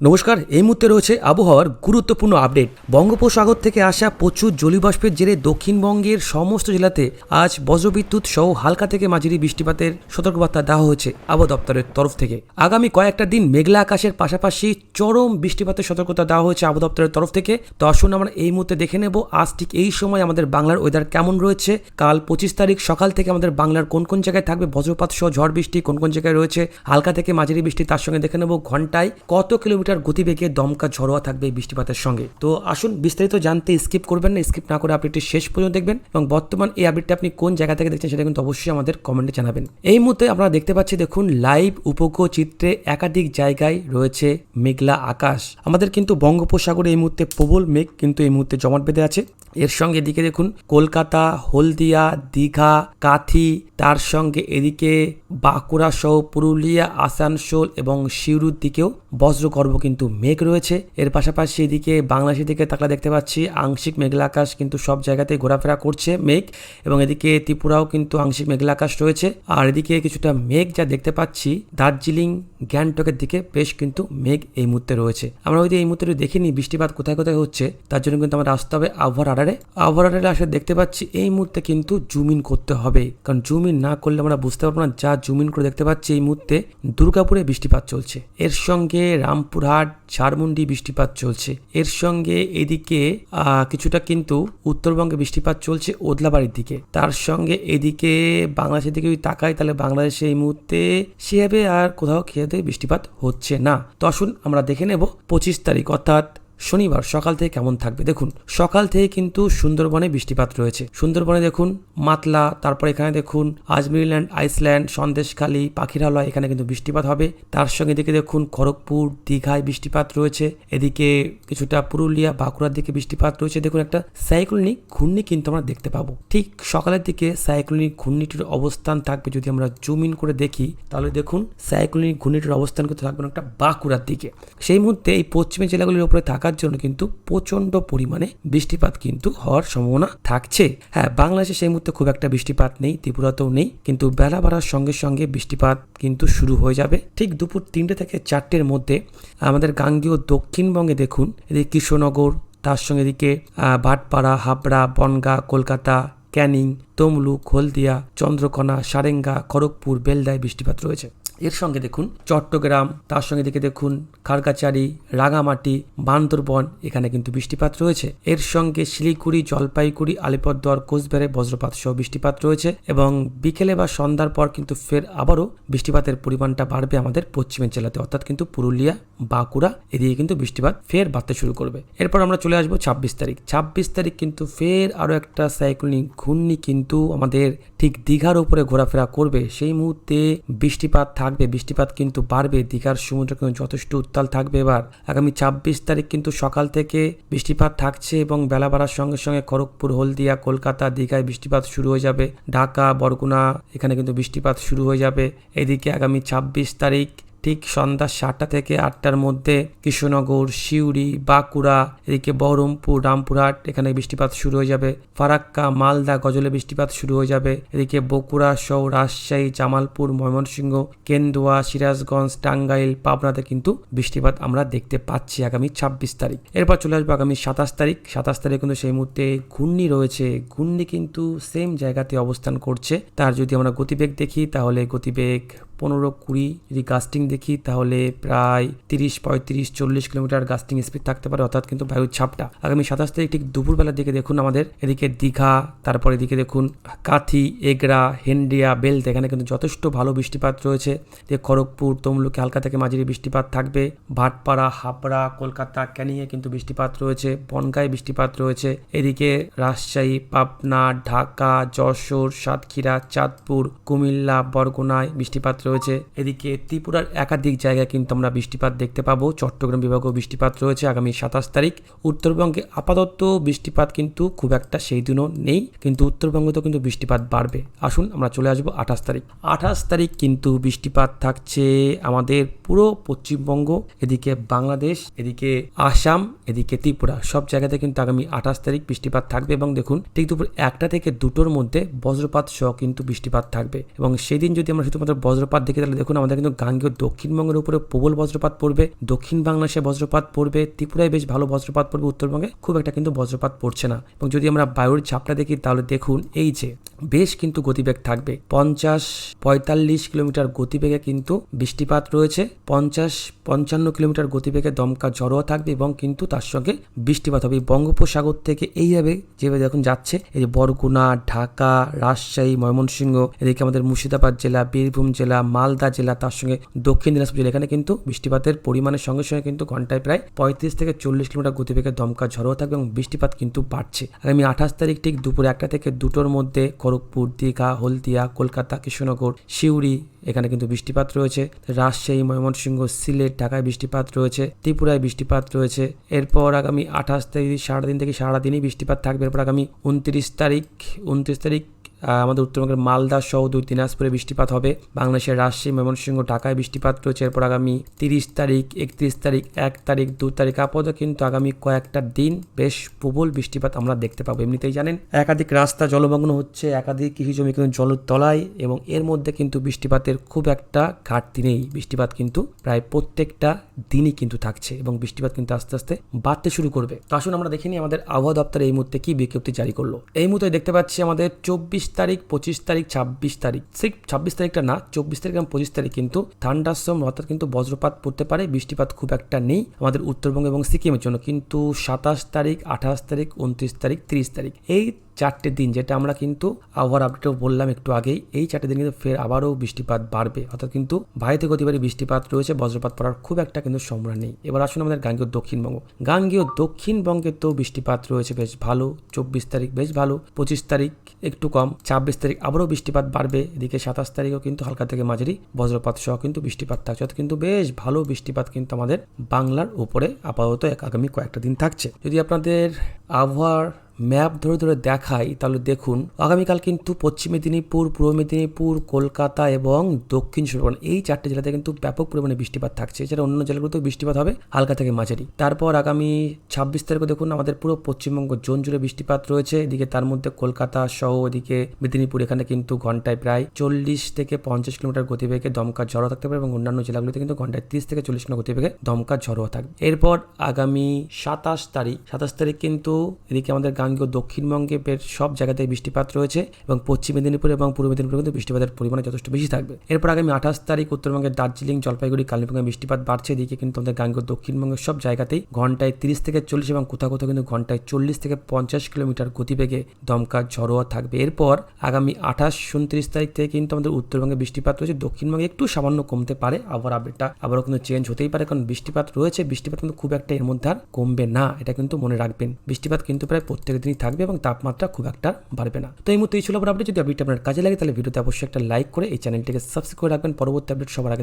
নমস্কার, এই মুহূর্তে রয়েছে আবহাওয়ার গুরুত্বপূর্ণ আপডেট। বঙ্গোপসাগর থেকে আসা প্রচুর জলীয়বাষ্পের জেরে দক্ষিণবঙ্গের সমস্ত জেলাতে আজ বজ্রবিদ্যুৎ সহ হালকা থেকে মাঝারি বৃষ্টিপাতের সতর্কবার্তা দেওয়া হয়েছে আবহাওয়া দপ্তরের তরফ থেকে। আগামী কয়েকটা দিন মেঘলা আকাশের পাশাপাশি চরম বৃষ্টিপাতের সতর্কতা দেওয়া হয়েছে আবহাওয়া দপ্তরের তরফ থেকে। তো আসুন আমরা এই মুহূর্তে দেখে নেব আজ ঠিক এই সময় আমাদের বাংলার ওয়েদার কেমন রয়েছে। কাল 25 তারিখ সকাল থেকে আমাদের বাংলার কোন কোন জায়গায় থাকবে বজ্রপাত সহ ঝড় বৃষ্টি, কোন কোন জায়গায় রয়েছে হালকা থেকে মাঝারি বৃষ্টি, তার সঙ্গে দেখে নেব ঘন্টায় কত কিলোমিটার গতিবেগে দমকা ঝড়োয়া থাকবে বৃষ্টিপাতের সঙ্গে। তো আসুন বিস্তারিত জানতে স্কিপ করবেন না, স্কিপ না করে আপডেটটি শেষ পর্যন্ত দেখবেন এবং বর্তমান এই আপডেটটি আপনি কোন জায়গা থেকে দেখছেন সেটা কিন্তু অবশ্যই আমাদের কমেন্টে জানাবেন। এই মুহূর্তে আপনারা দেখতে পাচ্ছি, দেখুন লাইভ উপগ্রহ চিত্রে একাধিক জায়গায় রয়েছে মেঘলা আকাশ। আমাদের কিন্তু বঙ্গোপসাগরে এই মুহূর্তে প্রবল মেঘ কিন্তু এই মুহূর্তে জমাট বেঁধে আছে। এর সঙ্গে এদিকে দেখুন কলকাতা, হলদিয়া, দীঘা, কাথি, তার সঙ্গে এদিকে বাঁকুড়া সহ পুরুলিয়া, আসানসোল এবং সিউড়ির দিকেও বজ্রগর্ভ কিন্তু মেঘ রয়েছে। এর পাশাপাশি এদিকে বাংলাদেশের দিকে তাকলে দেখতে পাচ্ছি আংশিক মেঘলা আকাশ কিন্তু সব জায়গাতেই ঘোরাফেরা করছে মেঘ, এবং এদিকে ত্রিপুরাও কিন্তু আংশিক মেঘলা আকাশ রয়েছে। আর এদিকে কিছুটা মেঘ যা দেখতে পাচ্ছি দার্জিলিং, গ্যাংটকের দিকে বেশ কিন্তু মেঘ এই মুহূর্তে রয়েছে। আমরা যদি এই মুহূর্তে দেখিনি বৃষ্টিপাত কোথায় কোথায় হচ্ছে, তার জন্য কিন্তু আমরা আসতে হবে আবহাওয়ার রাডারে আসলে দেখতে পাচ্ছি এই মুহূর্তে কিন্তু জুম ইন করতে হবে, কারণ জুম ইন না করলে আমরা বুঝতে পারবো না। যা জুম ইন করে দেখতে পাচ্ছি এই মুহূর্তে দুর্গাপুরে বৃষ্টিপাত চলছে, এর সঙ্গে রামপুরহাট, ঝাড়মুন্ডি বৃষ্টিপাত চলছে, এর সঙ্গে এদিকে কিছুটা কিন্তু উত্তরবঙ্গে বৃষ্টিপাত চলছে ওদলাবাড়ির দিকে, তার সঙ্গে এদিকে বাংলাদেশের দিকে যদি তাকাই তাহলে বাংলাদেশে এই মুহূর্তে সেভাবে আর কোথাও খেয়ে বৃষ্টিপাত হচ্ছে না। তো আসুন আমরা দেখে নেব 25 তারিখ অর্থাৎ শনিবার সকাল থেকে কেমন থাকবে। দেখুন সকাল থেকে কিন্তু সুন্দরবনে বৃষ্টিপাত রয়েছে। সুন্দরবনে দেখুন মাতলা, তারপর এখানে দেখুন আজমিরল্যান্ড, আইসল্যান্ড, সন্দেশখালী, পাখিরালয়, এখানে কিন্তু বৃষ্টিপাত হবে। তার সঙ্গে এদিকে দেখুন খড়গপুর, দীঘায় বৃষ্টিপাত রয়েছে। এদিকে কিছুটা পুরুলিয়া, বাঁকুড়ার দিকে বৃষ্টিপাত রয়েছে। দেখুন একটা সাইক্লোনিক ঘূর্ণি কিন্তু আমরা দেখতে পাবো। ঠিক সকালের দিকে সাইক্লোনিক ঘূর্ণিটির অবস্থান থাকবে, যদি আমরা জুম ইন করে দেখি তাহলে দেখুন সাইক্লোনিক ঘূর্ণিটির অবস্থান কিন্তু থাকবে একটা বাঁকুড়ার দিকে। সেই মুহূর্তে এই পশ্চিমী জেলাগুলির উপরে থাকার জন্য কিন্তু প্রচন্ড পরিমাণে বৃষ্টিপাত কিন্তু হওয়ার সম্ভাবনা থাকছে। হ্যাঁ, বাংলাদেশে সেই মুহূর্তে খুব একটা বৃষ্টিপাত নেই, ত্রিপুরাতেও নেই, কিন্তু বেলা বাড়ার সঙ্গে সঙ্গে বৃষ্টিপাত কিন্তু শুরু হয়ে যাবে। ঠিক দুপুর 3টে থেকে 4টের মধ্যে আমাদের গাঙ্গেয় দক্ষিণবঙ্গে দেখুন এদিকে কৃষ্ণনগর, তার সঙ্গে এদিকে ভাটপাড়া, হাবড়া, বনগাঁ, কলকাতা, ক্যানিং, তমলুক, হলদিয়া, চন্দ্রকোনা, সারেঙ্গা, খড়গপুর, বেলদায় বৃষ্টিপাত রয়েছে। এর সঙ্গে দেখুন চট্টগ্রাম, তার সঙ্গে দিকে দেখুন খাগড়াছড়ি, রাঙামাটি, বান্দরবন, এখানে কিন্তু বৃষ্টিপাত রয়েছে। এর সঙ্গে শিলিগুড়ি, জলপাইগুড়ি, আলিপুরদুয়ার, কোচবিহারে বজ্রপাত সহ বৃষ্টিপাত রয়েছে, এবং বিকেলে বা সন্ধ্যার পর কিন্তু ফের আবারও বৃষ্টিপাতের পরিমাণটা বাড়বে আমাদের পশ্চিমের জেলাতে, অর্থাৎ কিন্তু পুরুলিয়া, বাঁকুড়া এদিকে কিন্তু বৃষ্টিপাত ফের বাড়তে শুরু করবে। এরপর আমরা চলে আসবো 26 তারিখ। 26 তারিখ কিন্তু ফের আরও একটা সাইক্লোনিক ঘূর্ণি কিন্তু আমাদের ঠিক দীঘার উপরে ঘোরাফেরা করবে। সেই মুহূর্তে বৃষ্টিপাত থাকবে, বৃষ্টিপাত কিন্তু বাড়বে। দীঘার সমুদ্র কিন্তু যথেষ্ট উত্তাল থাকবে। এবার আগামী 26 তারিখ কিন্তু সকাল থেকে বৃষ্টিপাত থাকছে এবং বেলা বাড়ার সঙ্গে সঙ্গে খড়গপুর, হলদিয়া, কলকাতা, দীঘায় বৃষ্টিপাত শুরু হয়ে যাবে। ঢাকা, বরগুনা, এখানে কিন্তু বৃষ্টিপাত শুরু হয়ে যাবে। এদিকে আগামী 26 তারিখ ঠিক সন্ধ্যা 7টা থেকে 8টার মধ্যে কৃষ্ণনগর, সিউড়ি, বাঁকুড়া, এদিকে বহরমপুর, রামপুরহাট, এখানে বৃষ্টিপাত শুরু হয়ে যাবে। ফারাক্কা, মালদা, গজলে বৃষ্টিপাত শুরু হয়ে যাবে। এদিকে বগুড়া সহ রাজশাহী, জামালপুর, ময়মনসিংহ, কেন্দুয়া, সিরাজগঞ্জ, টাঙ্গাইল, পাবনাতে কিন্তু বৃষ্টিপাত আমরা দেখতে পাচ্ছি আগামী 26 তারিখ। এরপর চলে আসবো আগামী 27 তারিখ। 27 তারিখ কিন্তু সেই মুহূর্তে ঘূর্ণি রয়েছে। ঘূর্ণি কিন্তু সেম জায়গাতে অবস্থান করছে। তার যদি আমরা গতিবেগ দেখি তাহলে গতিবেগ 15-20, যদি গাস্টিং দেখি তাহলে প্রায় 30-35-40 কিলোমিটার গাস্টিং স্পিড থাকতে পারে, অর্থাৎ কিন্তু বায়ুর চাপটা। আগামী 27 তারিখ ঠিক দুপুরবেলার দিকে দেখুন আমাদের এদিকে দীঘা, তারপর এদিকে দেখুন কাথি, এগরা, হেন্ডিয়া, বেলদা, এখানে কিন্তু যথেষ্ট ভালো বৃষ্টিপাত রয়েছে। খড়গপুর, তমলুকে হালকা থেকে মাঝারি বৃষ্টিপাত থাকবে। ভাটপাড়া, হাবড়া, কলকাতা, ক্যানিংয়ে কিন্তু বৃষ্টিপাত রয়েছে। বনগাঁয় বৃষ্টিপাত রয়েছে। এদিকে রাজশাহী, পাবনা, ঢাকা, যশোর, সাতক্ষীরা, চাঁদপুর, কুমিল্লা, বরগুনায় বৃষ্টিপাত রয়েছে। এদিকে ত্রিপুরার একাধিক জায়গায় কিন্তু আমরা বৃষ্টিপাত দেখতে পাবো। চট্টগ্রাম বিভাগেও বৃষ্টিপাত রয়েছে আগামী 27 তারিখ। উত্তরবঙ্গে আপাতত বৃষ্টিপাত কিন্তু খুব একটা সেই দিনও নেই, কিন্তু উত্তরবঙ্গতেও কিন্তু বৃষ্টিপাত বাড়বে। আসুন আমরা চলে আসবো 28 তারিখ। 28 তারিখ কিন্তু বৃষ্টিপাত থাকছে আমাদের পুরো পশ্চিমবঙ্গ, এদিকে বাংলাদেশ, এদিকে আসাম, এদিকে ত্রিপুরা, সব জায়গাতে কিন্তু আগামী 28 তারিখ বৃষ্টিপাত থাকবে। এবং দেখুন ঠিক দুপুর 1টা থেকে 2টোর মধ্যে বজ্রপাত সহ কিন্তু বৃষ্টিপাত থাকবে, এবং সেদিন যদি আমরা শুধুমাত্র বজ্রপাত বজ্রপাত দেখে তাহলে দেখুন আমাদের কিন্তু গাঙ্গেয় দক্ষিণবঙ্গের উপরে প্রবল বজ্রপাত পড়বে, দক্ষিণ বাংলাদেশে বজ্রপাত পড়বে, ত্রিপুরায় বেশ ভালো বজ্রপাত পড়বে, উত্তরবঙ্গে খুব একটা কিন্তু বজ্রপাত পড়ছে না। এবং যদি আমরা বায়ুর চাপটা দেখি তাহলে দেখুন এই যে বেশ কিন্তু গতিবেগ থাকবে 50-45 কিলোমিটার গতিবেগে কিন্তু বৃষ্টিপাত রয়েছে, 50-55 কিলোমিটার গতিবেগে দমকা ঝড়ও থাকবে এবং কিন্তু তার সঙ্গে বৃষ্টিপাত হবে। বঙ্গোপসাগর থেকে এইভাবে যেভাবে দেখুন যাচ্ছে, এই যে বরগুনা, ঢাকা, রাজশাহী, ময়মনসিংহ, এদিকে আমাদের মুর্শিদাবাদ জেলা, বীরভূম জেলা, মালদা জেলা, তার সঙ্গে দক্ষিণ দিনাজপুর জেলা, এখানে কিন্তু বৃষ্টিপাতের পরিমাণের সঙ্গে সঙ্গে কিন্তু ঘন্টায় প্রায় 35-40 কিলোমিটার গতিবেগে দমকা ঝড়ও থাকবে এবং বৃষ্টিপাত কিন্তু বাড়ছে। আগামী 28 তারিখ ঠিক দুপুর 1টা থেকে 2টোর মধ্যে খড়গপুর, দীঘা, হলদিয়া, কলকাতা, কৃষ্ণনগর, সিউড়ি এখানে কিন্তু বৃষ্টিপাত রয়েছে, রাজশাহী, ময়মনসিংহ, সিলেট, ঢাকায় বৃষ্টিপাত রয়েছে, ত্রিপুরায় বৃষ্টিপাত রয়েছে। এরপর আগামী 28 তারিখ সারাদিন থেকে সারাদিনই বৃষ্টিপাত থাকবে। এরপর আগামী 29 তারিখ আমাদের উত্তরবঙ্গের মালদা সহ দিনাজপুরে বৃষ্টিপাত হবে, বাংলাদেশের রাজশাহী, ময়মনসিংহ, ঢাকায় বৃষ্টিপাত রয়েছে। এরপর আগামী 30 তারিখ, 31 তারিখ, 1 তারিখ, 2 তারিখ আপাতত কিন্তু আগামী কয়েকটা দিন বেশ প্রবল বৃষ্টিপাত আমরা দেখতে পাবো। এমনিতেই জানেন একাধিক রাস্তা জলমগ্ন হচ্ছে, একাধিক কৃষি জমি কিন্তু জলের তলায়, এবং এর মধ্যে কিন্তু বৃষ্টিপাতের খুব একটা ঘাটতি নেই। বৃষ্টিপাত কিন্তু প্রায় প্রত্যেকটা দিনই কিন্তু থাকছে এবং বৃষ্টিপাত কিন্তু আস্তে আস্তে বাড়তে শুরু করবে। তো আসুন আমরা দেখে নিই আমাদের আবহাওয়া দপ্তর এই মুহূর্তে কি বিজ্ঞপ্তি জারি করলো। এই মুহূর্তে দেখতে পাচ্ছি আমাদের 24 তারিখ, 25 তারিখ, 26 তারিখ, ঠিক 26 তারিখটা না, 24 তারিখ এবং 25 তারিখ কিন্তু থান্ডারস্টর্ম অর্থাৎ কিন্তু বজ্রপাত পড়তে পারে, বৃষ্টিপাত খুব একটা নেই আমাদের উত্তরবঙ্গ এবং সিকিমের জন্য। কিন্তু 27 তারিখ, 28 তারিখ, 29 তারিখ, 30 তারিখ এই 4টে দিন, যেটা আমরা কিন্তু আবহাওয়ার আপডেটও বললাম একটু আগেই, এই 4টে দিন কিন্তু ফের আবারও বৃষ্টিপাত বাড়বে, অর্থাৎ কিন্তু ভারী গতিবাড়ি বৃষ্টিপাত রয়েছে, বজ্রপাত পড়ার খুব একটা কিন্তু সম্ভাবনা নেই। এবার আসুন আমাদের গাঙ্গেয় দক্ষিণবঙ্গ। গাঙ্গেয় দক্ষিণবঙ্গে তো বৃষ্টিপাত রয়েছে বেশ ভালো, 24 তারিখ বেশ ভালো, 25 তারিখ একটু কম, 26 তারিখ আবারও বৃষ্টিপাত বাড়বে, এদিকে 27 তারিখও কিন্তু হালকা থেকে মাঝারি বজ্রপাত সহ কিন্তু বৃষ্টিপাত থাকছে, অর্থাৎ কিন্তু বেশ ভালো বৃষ্টিপাত কিন্তু আমাদের বাংলার উপরে আপাতত আগামী কয়েকটা দিন থাকছে। যদি আপনাদের আবহাওয়ার ম্যাপ ধরে ধরে দেখাই তাহলে দেখুন আগামীকাল কিন্তু পশ্চিম মেদিনীপুর, পূর্ব মেদিনীপুর, কলকাতা এবং দক্ষিণ সুন্দরবন এই 4টে জেলাতে কিন্তু ব্যাপক পরিমাণে বৃষ্টিপাত থাকছে। এছাড়া অন্য জেলাগুলোতেও বৃষ্টিপাত হবে হালকা থেকে মাঝারি। তারপর আগামী 26 তারিখে দেখুন আমাদের পুরো পশ্চিমবঙ্গ জোন জুড়ে বৃষ্টিপাত রয়েছে, এদিকে তার মধ্যে কলকাতা সহ এদিকে মেদিনীপুর এখানে কিন্তু ঘন্টায় প্রায় 40-50 কিলোমিটার গতিবেগে দমকা ঝড়ও থাকতে পারে এবং অন্যান্য জেলাগুলিতে কিন্তু ঘন্টায় 30-40 কিলোমিটার গতিবেগে দমকা ঝড়ও থাকবে। এরপর আগামী 27 তারিখ কিন্তু এদিকে আমাদের গাঙ্গেয় দক্ষিণবঙ্গে সব জায়গাতে বৃষ্টিপাত রয়েছে এবং পশ্চিম মেদিনীপুর এবং পূর্ব মেদিনীপুরে কিন্তু বৃষ্টিপাতের পরিমাণ যথেষ্ট বেশি থাকবে। এরপর আগামী 28 তারিখ উত্তরবঙ্গের দার্জিলিং, জলপাইগুড়ি, কালিম্পংয়ে বৃষ্টিপাত বাড়ছে, এদিকে কিন্তু আমাদের গাঙ্গেয় দক্ষিণবঙ্গের সব জায়গাতেই ঘন্টায় 30-40 এবং কোথাও কোথাও কিন্তু ঘন্টায় 40-50 কিলোমিটার গতিবেগে দমকা ঝড়োয়া থাকবে। এরপর আগামী 28-29 তারিখ থেকে কিন্তু আমাদের উত্তরবঙ্গে বৃষ্টিপাত রয়েছে, দক্ষিণবঙ্গে একটু সামান্য কমতে পারে, আবার আপডেটটা আবারও কিন্তু চেঞ্জ হতেই পারে, কারণ বৃষ্টিপাত রয়েছে, বৃষ্টিপাত কিন্তু খুব একটা এর মধ্যে আর কমবে না, এটা কিন্তু মনে রাখবেন। বৃষ্টিপাত কিন্তু প্রায় প্রত্যেক দিনই থাকবে এবং তাপমাত্রা খুব একটা বাড়বে না। তো এই মুহূর্তে এই ছিল আপডেট। যদি আপডেট আপনার কাজে লাগে তাহলে ভিডিওতে অবশ্যই একটা লাইক করে এই চ্যানেলটিকে সাবস্ক্রাইব করে রাখবেন পরবর্তী আপডেট সবার আগে।